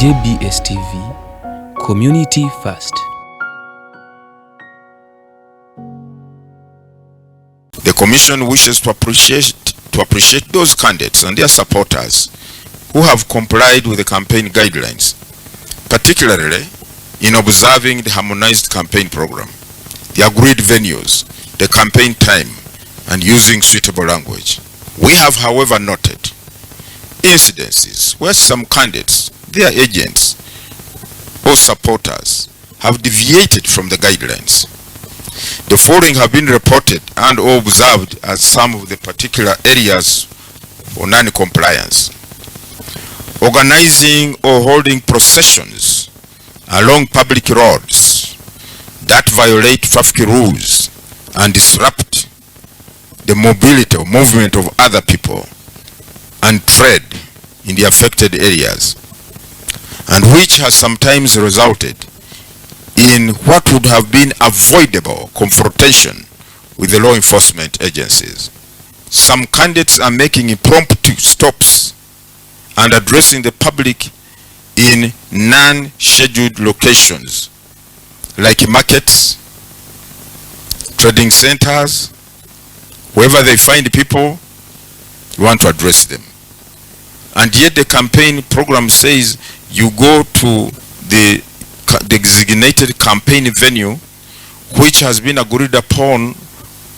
JBS TV, Community First. The Commission wishes to appreciate those candidates and their supporters who have complied with the campaign guidelines, particularly in observing the harmonized campaign program, the agreed venues, the campaign time, and using suitable language. We have, however, noted incidences where some candidates, their agents, or supporters have deviated from the guidelines. The following have been reported and or observed as some of the particular areas for non-compliance. Organizing or holding processions along public roads that violate traffic rules and disrupt the mobility or movement of other people and trade in the affected areas, and which has sometimes resulted in what would have been avoidable confrontation with the law enforcement agencies. Some candidates are making impromptu stops and addressing the public in non-scheduled locations like markets, trading centers. Wherever they find people, you want to address them. And yet the campaign program says you go to the designated campaign venue, which has been agreed upon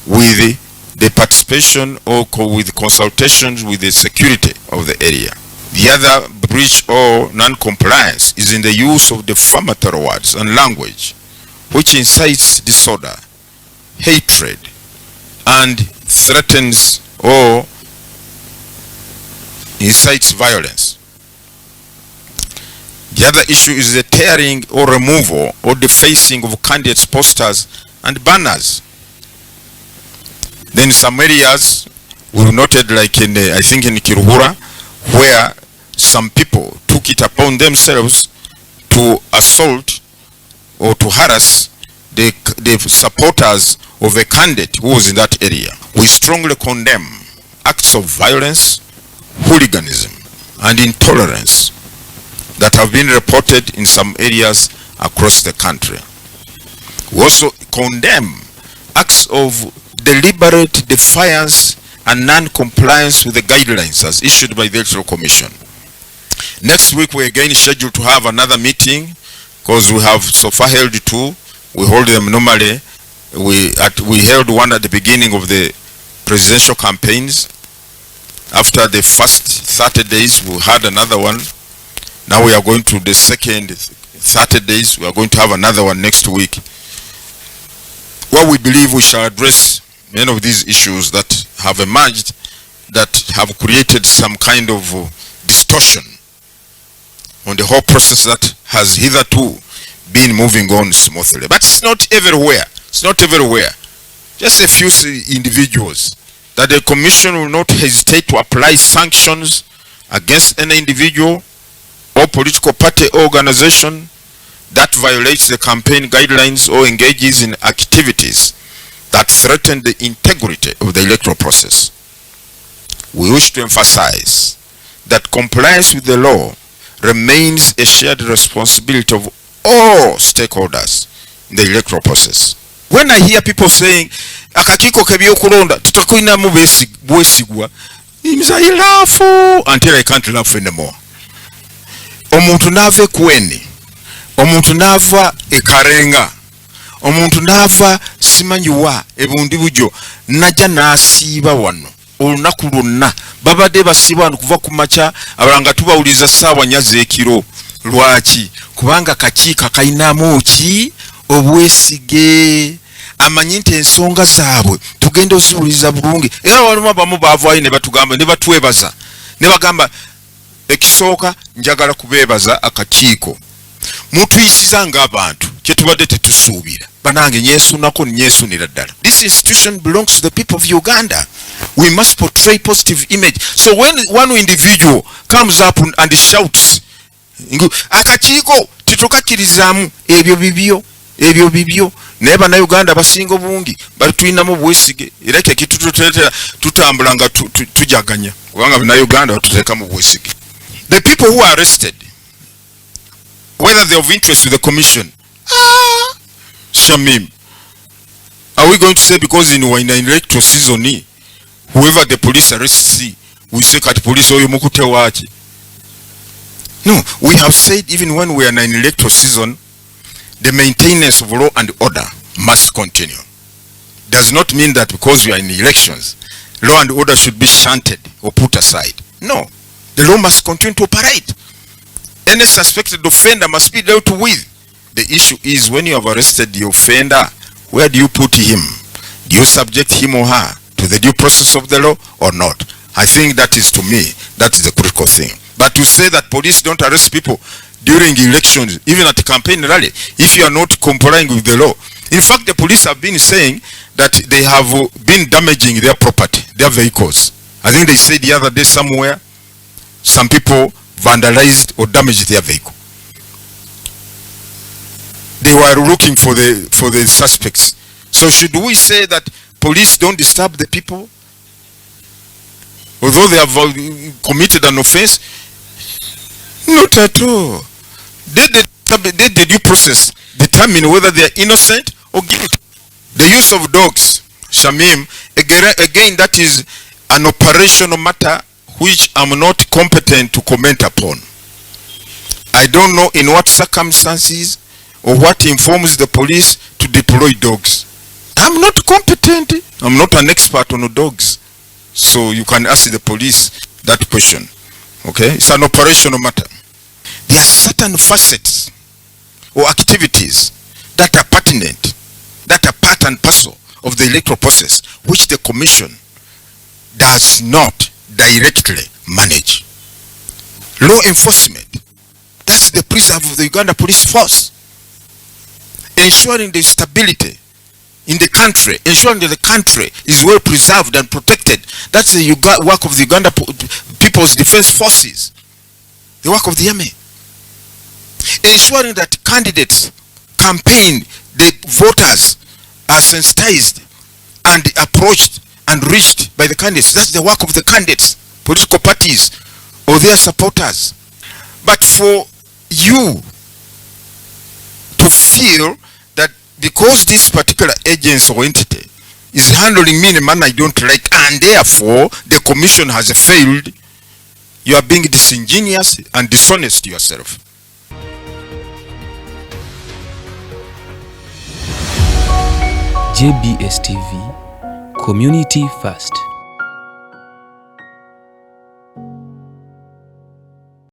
with the participation or with consultations with the security of the area. The other breach or non-compliance is in the use of defamatory words and language, which incites disorder, hatred, and threatens or incites violence. The other issue is the tearing or removal or defacing of candidates' posters and banners. Then some areas we noted, like in I think in Kiruhura, where some people took it upon themselves to assault or to harass the supporters of a candidate who was in that area. We strongly condemn acts of violence, hooliganism, and intolerance that have been reported in some areas across the country. We also condemn acts of deliberate defiance and non-compliance with the guidelines as issued by the Electoral Commission. Next week we're again scheduled to have another meeting, because we have so far held two. We hold them normally. We held one at the beginning of the presidential campaigns. After the first 30 days, we had another one. Now we are going to the second 30 days. We are going to have another one next week, where we believe we shall address many of these issues that have emerged, that have created some kind of distortion on the whole process that has hitherto been moving on smoothly. But it's not everywhere. It's not everywhere. Just a few individuals that the Commission will not hesitate to apply sanctions against any individual or political party or organization that violates the campaign guidelines or engages in activities that threaten the integrity of the electoral process. We wish to emphasize that compliance with the law remains a shared responsibility of all stakeholders in the electoral process. When I hear people saying akakiko kebyokulonda tutakulinamu bwesigwa, I laugh until I can't laugh anymore. Omuntu nava kweni, omuntu nava ekarenga, omuntu nava simanyiwa ebundi bujo, najja nasiiba wano olunaku lwonna babadde basiiba wano kuva ku makya abalanga tubawuliza ssaawa nnya ekiro. Lwaki? Kubanga kakiiko kalinamu ki? Obwesige. Amanyi nti ensonga zaabwe tugenda oziwuliza bulungi. Era walimu abamu baavaayo ne batugamba ne batwebaza ne bagamba ekisooka njagala kubeebaza akakiiko mutuyisiza ng'abantu kye tubadde tetusuubira. Banange nyesunako nyesunira ddala. This institution belongs to the people of Uganda. We must portray positive image. So when one individual comes up and shouts akakiiko titukakkirizamu, ebyo bibyo naye bannayuganda basinga obungi batulinamu bwesige, era tekitututeetera tutambula nga tujaganya kubanga bannayuganda batuteeka mu bwesige. The people who are arrested whether they're of interest to the commission. Shamim. Are we going to say because we're in an electoral season, whoever the police arrests, we say that police oyo mukute wachi? No, we have said even when we are in an electoral season, the maintenance of law and order must continue. Does not mean that because we are in elections, law and order should be shunted or put aside. No, the law must continue to operate. Any suspected offender must be dealt with. The issue is when you have arrested the offender, where do you put him? Do you subject him or her to the due process of the law or not? I think that is, to me, that is the critical thing. But to say that police don't arrest people during elections, even at a campaign rally, if you are not complying with the law. In fact, the police have been saying that they have been damaging their property, their vehicles. I think they said the other day somewhere, some people vandalized or damaged their vehicle. They were looking for the suspects. So should we say that police don't disturb the people, although they have committed an offense? Not at all. Did the due process determine whether they are innocent or guilty? The use of dogs, Shamim, again that is an operational matter which I'm not competent to comment upon. I don't know in what circumstances or what informs the police to deploy dogs. I'm not competent. I'm not an expert on dogs. So you can ask the police that question. Okay? It's an operational matter. There are certain facets or activities that are pertinent, that are part and parcel of the electoral process, which the commission does not directly manage. Law enforcement, that's the preserve of the Uganda police force. Ensuring the stability in the country, ensuring that the country is well preserved and protected. That's the work of the Uganda People's Defense Forces, the work of the army. Ensuring that candidates campaign, the voters are sensitized and approached and reached by the candidates. That's the work of the candidates, political parties or their supporters. But for you to feel that because this particular agency or entity is handling me in a manner I don't like, and therefore the commission has failed, you are being disingenuous and dishonest to yourself. JBS TV, Community First.